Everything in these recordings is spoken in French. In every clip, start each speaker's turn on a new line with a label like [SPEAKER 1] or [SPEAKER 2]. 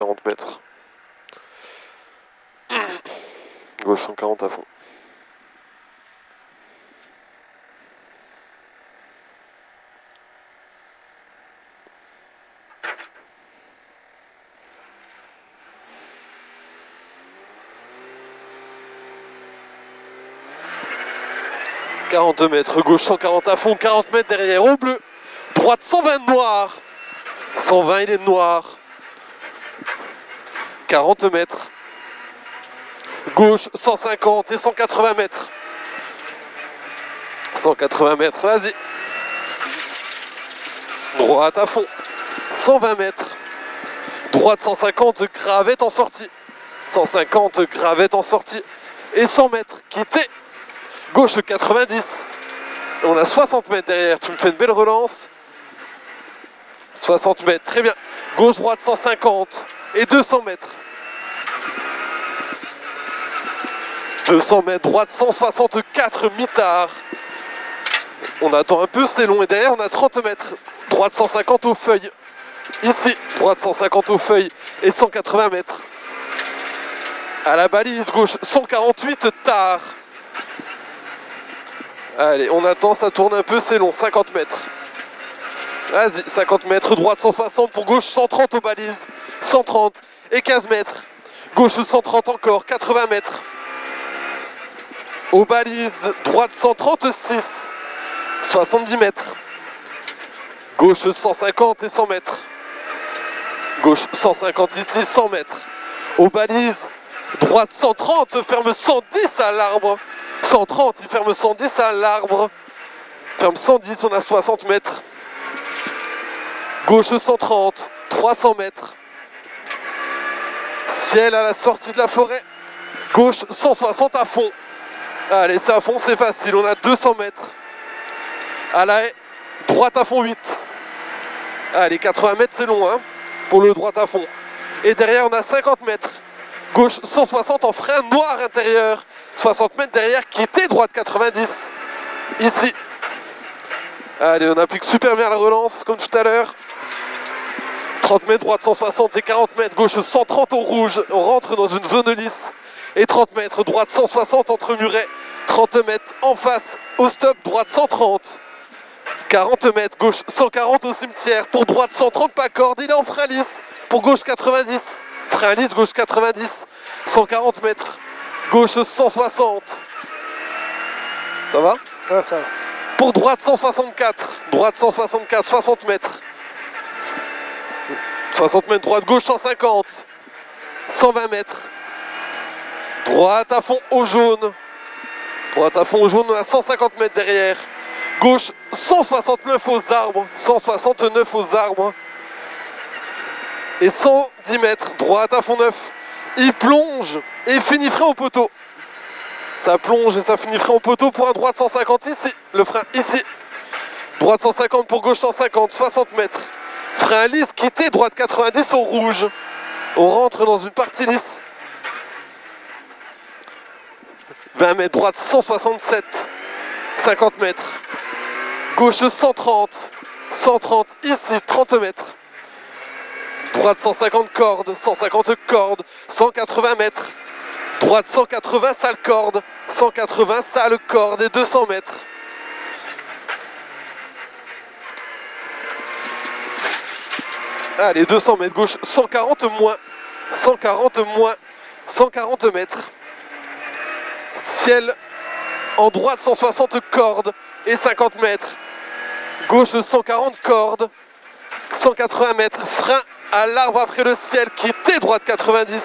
[SPEAKER 1] 40 mètres. Gauche 140 à fond. « 42 mètres, gauche 140 à fond, 40 mètres derrière, au bleu. Droite 120 de noir. 120 il est de noir. 40 mètres. Gauche 150 et 180 mètres. 180 mètres, vas-y. Droite à fond. 120 mètres. Droite 150, gravette en sortie. 150, gravette en sortie. Et 100 mètres, quittez. Gauche 90. On a 60 mètres derrière. Tu me fais une belle relance. 60 mètres, très bien. Gauche droite 150 et 200 mètres. 200 mètres, droite 164, mitard. On attend un peu, c'est long. Et derrière, on a 30 mètres. Droite 150 aux feuilles. Ici, droite 150 aux feuilles et 180 mètres. À la balise, gauche 148, tard. Allez, on attend, ça tourne un peu, c'est long. 50 mètres. Vas-y, 50 mètres, droite 160 pour gauche 130 aux balises. 130 et 15 mètres. Gauche 130 encore, 80 mètres. Aux balises, droite 136. 70 mètres. Gauche 150 et 100 mètres. Gauche 150 ici, 100 mètres. Aux balises, droite 130, ferme 110 à l'arbre. 130, il ferme 110 à l'arbre. Ferme 110, on a 60 mètres. Gauche 130, 300 mètres. Ciel à la sortie de la forêt. Gauche 160 à fond. Allez, c'est à fond, c'est facile. On a 200 mètres. À la haie, droite à fond 8. Allez, 80 mètres, c'est long, hein, pour le droite à fond. Et derrière, on a 50 mètres. Gauche 160 en frein noir intérieur. 60 mètres derrière, quittez, droite 90. Ici. Allez, on applique super bien la relance, comme tout à l'heure. 30 mètres, droite 160 et 40 mètres, gauche 130 au rouge. On rentre dans une zone lisse. Et 30 mètres, droite 160 entre murets. 30 mètres en face, au stop, droite 130. 40 mètres, gauche 140 au cimetière. Pour droite 130, pas corde, il est en frein lisse. Pour gauche 90. Frein lisse, gauche 90. 140 mètres, gauche 160. Ça va?
[SPEAKER 2] Ouais, ça va.
[SPEAKER 1] Pour droite 164. Droite 164, 60 mètres. 60 mètres, droite, gauche 150. 120 mètres. Droite à fond au jaune. Droite à fond au jaune, on a 150 mètres derrière. Gauche 169 aux arbres. 169 aux arbres. Et 110 mètres. Droite à fond 9. Il plonge et finit frein au poteau. Ça plonge et ça finit frein au poteau pour un droite 150 ici. Le frein ici. Droite 150 pour gauche 150. 60 mètres. Frein lisse, quittez, droite 90 au rouge. On rentre dans une partie lisse. 20 mètres, droite 167. 50 mètres. Gauche 130. 130 ici, 30 mètres. Droite 150 cordes, 150 cordes. 180 mètres. Droite 180, sale corde. 180, sale corde et 200 mètres. Allez, 200 mètres, gauche 140 moins. 140 moins. 140 mètres. Ciel en droite 160 cordes et 50 mètres. Gauche 140 cordes. 180 mètres. Frein à l'arbre après le ciel. Quittez droite 90.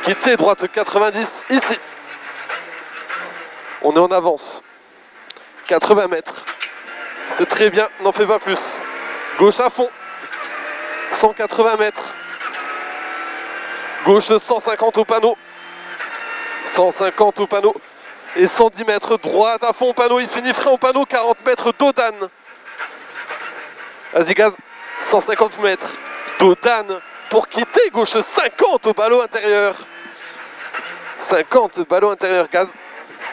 [SPEAKER 1] Quittez droite 90 ici. On est en avance. 80 mètres. C'est très bien, n'en fais pas plus. Gauche à fond. 180 mètres. Gauche 150 au panneau. 150 au panneau. Et 110 mètres. Droite à fond au panneau. Il finit frein au panneau. 40 mètres d'Odane. Vas-y gaz. 150 mètres. D'Odane pour quitter. Gauche 50 au ballot intérieur. 50 ballot intérieur gaz.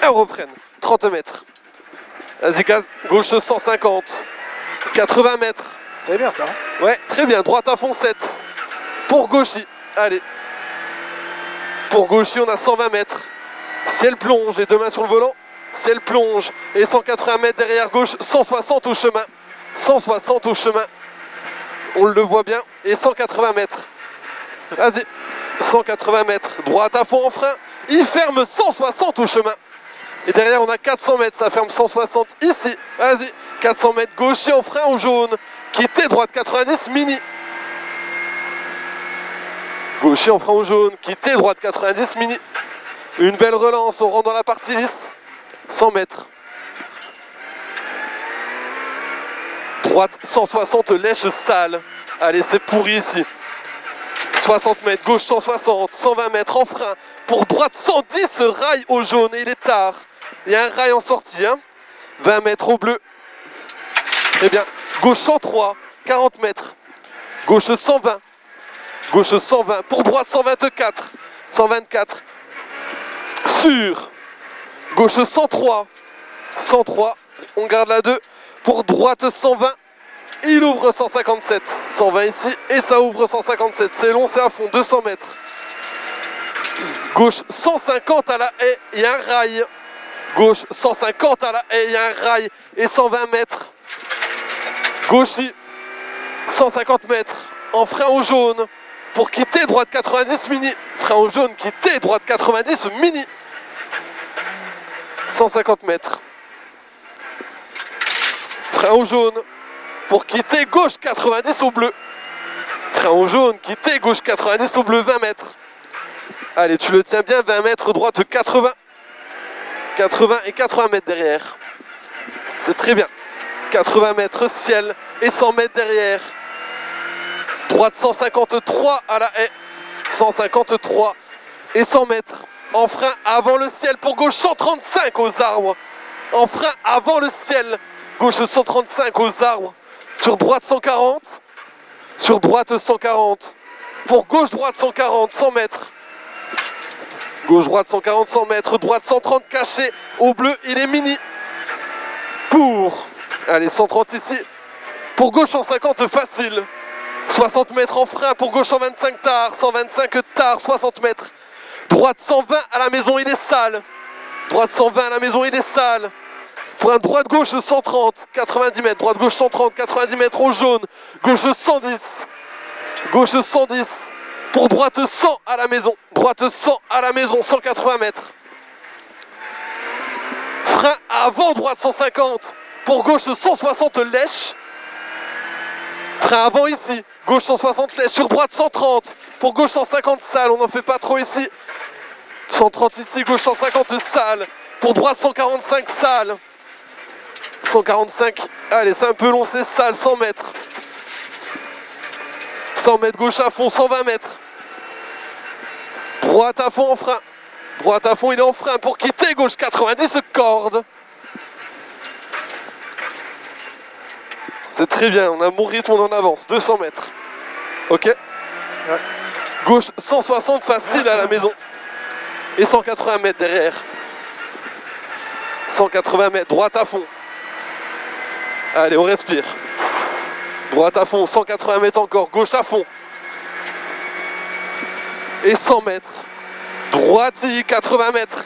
[SPEAKER 1] Et on reprenne. 30 mètres. Vas-y gaz. Gauche 150. 80 mètres.
[SPEAKER 2] C'est bien ça. Hein,
[SPEAKER 1] Ouais, très bien. Droite à fond 7. pour Gauchy. Allez. Pour Gauchy, on a 120 mètres. Ciel plonge, les deux mains sur le volant. Ciel plonge. Et 180 mètres derrière gauche, 160 au chemin. 160 au chemin. On le voit bien. Et 180 mètres. Vas-y. 180 mètres. Droite à fond en frein. Il ferme 160 au chemin. Et derrière, on a 400 mètres. Ça ferme 160 ici. Vas-y. 400 mètres gaucher en frein au jaune. Quitter droite 90 mini. Gaucher en frein au jaune. Quitter droite 90 mini. Une belle relance. On rentre dans la partie lisse. 100 mètres. Droite 160 lèche sale. Allez, c'est pourri ici. 60 mètres, gauche 160, 120 mètres en frein. Pour droite 110, rail au jaune et il est tard. Il y a un rail en sortie. Hein. 20 mètres au bleu. Très bien. Gauche 103, 40 mètres. Gauche 120. Gauche 120. Pour droite 124. 124. Sur. Gauche 103. 103. On garde la 2. Pour droite 120. Il ouvre 157. 120 ici. Et ça ouvre 157. C'est long, c'est à fond. 200 mètres. Gauche 150 à la haie. Il y a un rail. Gauche 150 à la haie. Il y a un rail. Et 120 mètres. Gauchy. 150 mètres. En frein au jaune. Pour quitter droite 90 mini. Frein au jaune, quitter droite 90 mini. 150 mètres. Frein au jaune. Pour quitter gauche 90 au bleu. Frein au jaune, quitter gauche 90 au bleu, 20 mètres. Allez, tu le tiens bien, 20 mètres, droite 80. 80 et 80 mètres derrière. C'est très bien. 80 mètres ciel et 100 mètres derrière. Droite 153 à la haie. 153 et 100 mètres. En frein avant le ciel pour gauche 135 aux arbres. En frein avant le ciel. Gauche 135 aux arbres. Sur droite 140. Sur droite 140. Pour gauche droite 140, 100 mètres. Gauche droite 140, 100 mètres. Droite 130 caché. Au bleu, il est mini. Pour. Allez, 130 ici. Pour gauche 150 facile. 60 mètres en frein. Pour gauche 125 tard. 125 tard, 60 mètres. Droite 120 à la maison, il est sale. Droite 120 à la maison, il est sale. Pour un droite-gauche 130, 90 mètres. Droite-gauche 130, 90 mètres au jaune. Gauche 110. Gauche 110. Pour droite 100 à la maison. Droite 100 à la maison, 180 mètres. Frein avant, droite 150. Pour gauche 160 lèche. Frein avant ici. Gauche 160 lèche. Sur droite 130. Pour gauche 150 sale. On n'en fait pas trop ici. 130 ici. Gauche 150 sale. Pour droite 145 sale. 145. Allez, c'est un peu long. C'est sale. 100 mètres. 100 mètres gauche à fond. 120 mètres. Droite à fond en frein. Droite à fond, il est en frein pour quitter gauche 90 corde. C'est très bien, on a bon rythme, on en avance. 200 mètres. Ok. Ouais. Gauche 160 facile à la maison. Et 180 mètres derrière. 180 mètres, droite à fond. Allez, on respire. Droite à fond, 180 mètres encore. Gauche à fond. Et 100 mètres. Droite, 80 mètres.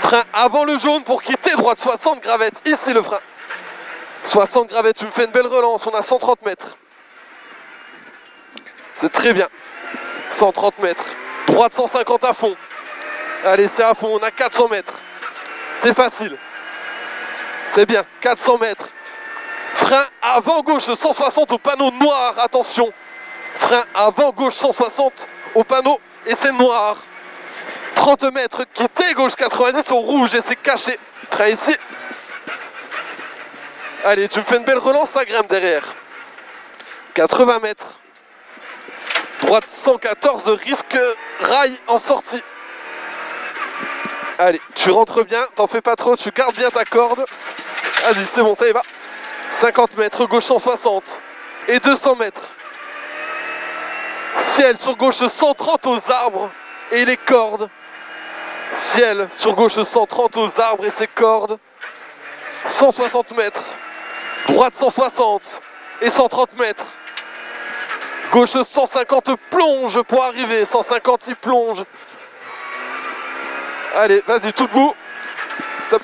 [SPEAKER 1] Frein avant le jaune pour quitter. Droite 60 gravette. Ici le frein. 60 gravette. Tu me fais une belle relance. On a 130 mètres. C'est très bien. 130 mètres. Droite 150 à fond. Allez, c'est à fond. On a 400 mètres. C'est facile. C'est bien. 400 mètres. Frein avant gauche 160 au panneau noir. Attention. Frein avant gauche 160 au panneau. Et c'est noir. 30 mètres, quitter gauche 90 au rouge et c'est caché. Frein ici. Allez, tu me fais une belle relance, ça grimpe derrière. 80 mètres. Droite 114, risque rail en sortie. Allez, tu rentres bien, t'en fais pas trop, tu gardes bien ta corde. Vas-y, c'est bon, ça y va. 50 mètres, gauche 160. Et 200 mètres. Ciel sur gauche 130 aux arbres et les cordes. Ciel sur gauche 130 aux arbres et ses cordes. 160 mètres. Droite 160 et 130 mètres. Gauche 150, plonge pour arriver. 150, il plonge. Allez, vas-y, tout debout. Stop.